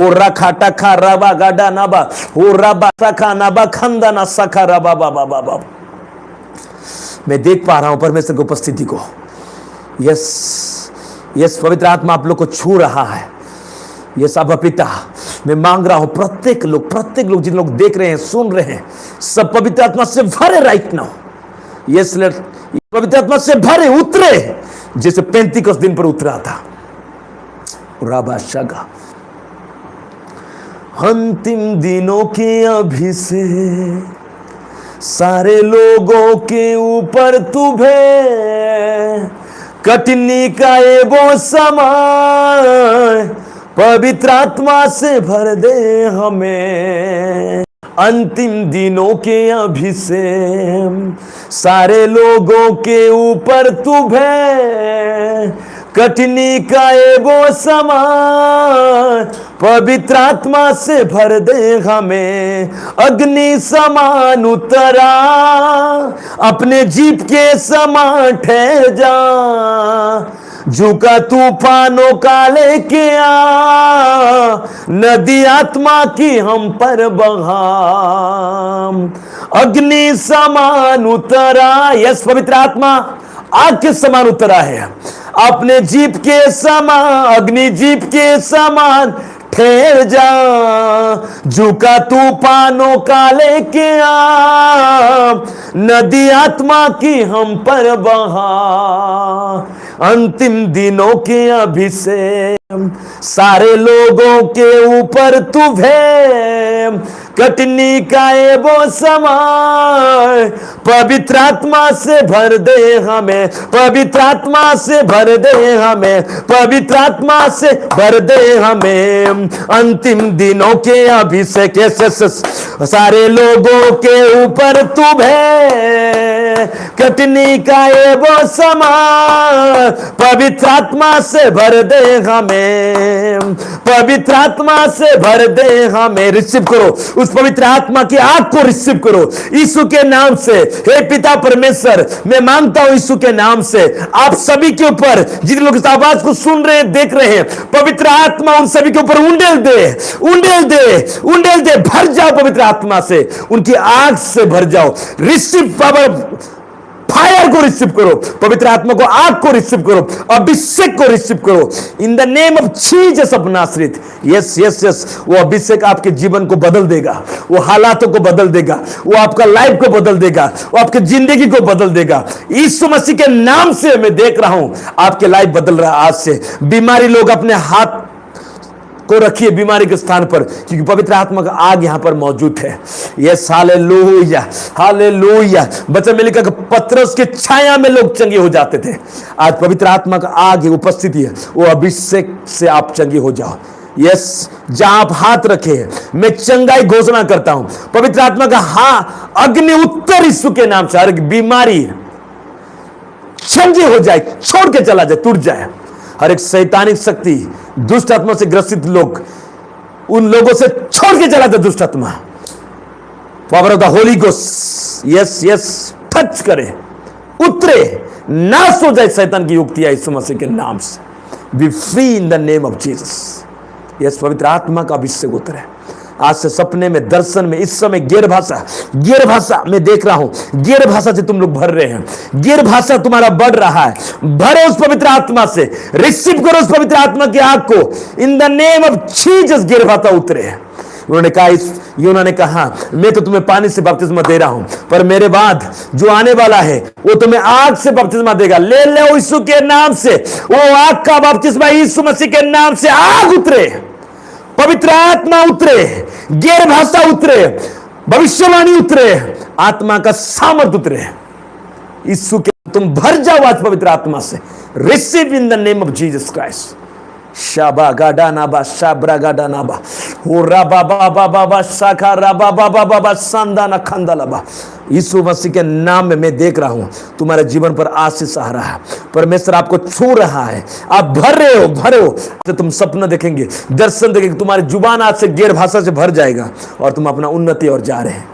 ओ रखा टखा रबा गाडा नाबा ओ रबा सखा नाबा खंदा ना सखा रबा बाबा बाबा। मैं देख पा रहा हूं परमेश्वर की उपस्थिति को। यस यस, पवित्र आत्मा आप लोग को छू रहा है। यस अब पिता, मैं मांग रहा हूं प्रत्येक लोग जिन लोग देख रहे हैं, सुन रहे हैं, सब पवित्र आत्मा से भरे राइट नाउ। यस पवित्र आत्मा से भरे, उतरे जैसे 35 दिन पर उतरा था। राबा शगा अंतिम दिनों के अभिषेक सारे लोगों के ऊपर तुम्हें, कठिनी का ये वो समय पवित्र आत्मा से भर दे हमें। अंतिम दिनों के अभिषेक सारे लोगों के ऊपर तुम्हें, कठिनी का ये वो समय पवित्र आत्मा से भर दे हमें। अग्नि समान उतरा, अपने जीप के समान ठहर जा, झुका तूफानों का लेके आ, नदी आत्मा की हम पर बहा। अग्नि समान उतरा, यस पवित्र आत्मा आग के समान उतरा है, अपने जीप के समान, अग्नि जीप के समान ठहर जा, झुका तूफानों का लेके आ, नदी आत्मा की हम पर बहा। अंतिम दिनों के अभिषेक सारे लोगों के ऊपर तुम्हें, कठिनी का ये वो समय पवित्र आत्मा से भर दे हमें, पवित्र आत्मा से भर दे हमें, पवित्र आत्मा से भर दे हमें। अंतिम दिनों के अभिषेक सारे लोगों के ऊपर तुम्हें, कठिनी का ये वो समय पवित्र आत्मा से भर दे हमें, पवित्र आत्मा से भर दे हमें। रिसीव करो उस पवित्र आत्मा की आग को, रिसीव करो यीशु के नाम से। हे पिता परमेश्वर, मैं मांगता हूं यीशु के नाम से आप सभी के ऊपर, जिन लोग इस आवाज को सुन रहे हैं, देख रहे हैं, पवित्र आत्मा उन सभी के ऊपर उंडेल दे, उंडेल दे, उंडेल दे। भर जाओ पवित्र आत्मा से, उनकी आग से भर जाओ। रिसीव पावर, फायर को रिसीव करो, पवित्र आत्मा को, आग को रिसीव करो, अभिषेक को रिसीव करो in the name of Jesus of Nazareth. Yes yes yes, वो अभिषेक आपके जीवन को बदल देगा, वो हालातों को बदल देगा, वो आपका लाइफ को बदल देगा, वो आपकी जिंदगी को बदल देगा। यीशु मसीह के नाम से मैं देख रहा हूं आपके लाइफ बदल रहा है आज से। बीमारी लोग अपने हाथ को रखिए बीमारी के स्थान पर, क्योंकि पवित्र आत्मा का आग यहां पर मौजूद है। Yes hallelujah hallelujah. बच्चा में लिखा कि पतरस के छाया में लोग चंगे हो जाते थे। आज पवित्र आत्मा का आग है, उपस्थिति है, वो अभिषेक से आप चंगे हो जाओ। यस, जहां आप हाथ रखे हैं मैं चंगाई घोषणा करता हूं। पवित्र आत्मा का अग्नि उत्तर यीशु के नाम से हर बीमारी चंगी हो जाए, छोड़ के चला जाए, टूट जाए। हर एक शैतानिक शक्ति, दुष्ट आत्मा से ग्रसित लोग, उन लोगों से छोड़ के चला जाए दुष्ट आत्मा। Power of the Holi ghost, yes yes, touch करे, उतरे, नाश हो जाए शैतान की युक्तियां यीशु मसीह के नाम से। B free in the name of Jesus. Yes, पवित्र आत्मा का अभिषेक उतरे आज से। सपने में, दर्शन में, इस समय गैर भाषा मैं देख रहा हूं, गैर भाषा से तुम लोग भर रहे हैं, गैर भाषा तुम्हारा बढ़ रहा है। भरे उस पवित्र आत्मा से, रिसीव करो उस पवित्र आत्मा की आग को इन द नेम ऑफ जीसस। गैर भाषा उतरे। उन्होंने कहा मैं तो तुम्हें पानी से बपतिस्मा दे रहा हूं, पर मेरे बाद जो आने वाला है वो तुम्हें आग से बपतिस्मा देगा। ले लो यीशु के नाम से वो आग का बपतिस्मा, यीशु मसीह के नाम से आग उतरे, पवित्र आत्मा उतरे, गैर भाषा उतरे, भविष्यवाणी उतरे, आत्मा का सामर्थ उतरे। यीशु के तुम भर जाओ आज पवित्र आत्मा से। Receive in the name of Jesus Christ. शाबा गाडा नाबा शाब्रा गाडा नाबा हो राबा बाबा बाबा शाखा राबा बाबा बाबा संदाना खंदलबा। यीशु मसीह के नाम में मैं देख रहा हूं तुम्हारे जीवन पर आशीष आ रहा है। परमेश्वर आपको छू रहा है, आप भर रहे हो। तो तुम सपना देखेंगे, दर्शन देखेंगे, तुम्हारी जुबान आज से गैर भाषा से भर जाएगा और तुम अपना उन्नति और जा रहे हैं।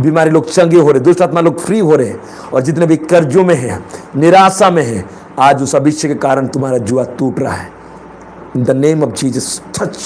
बीमारी लोग चंगे हो रहे, दुष्ट आत्मा लोग फ्री हो रहे, और जितने भी कर्जों में है, निराशा में है, आज उस अभिषेक के कारण तुम्हारा जुआ टूट रहा है। In the name of Jesus, touch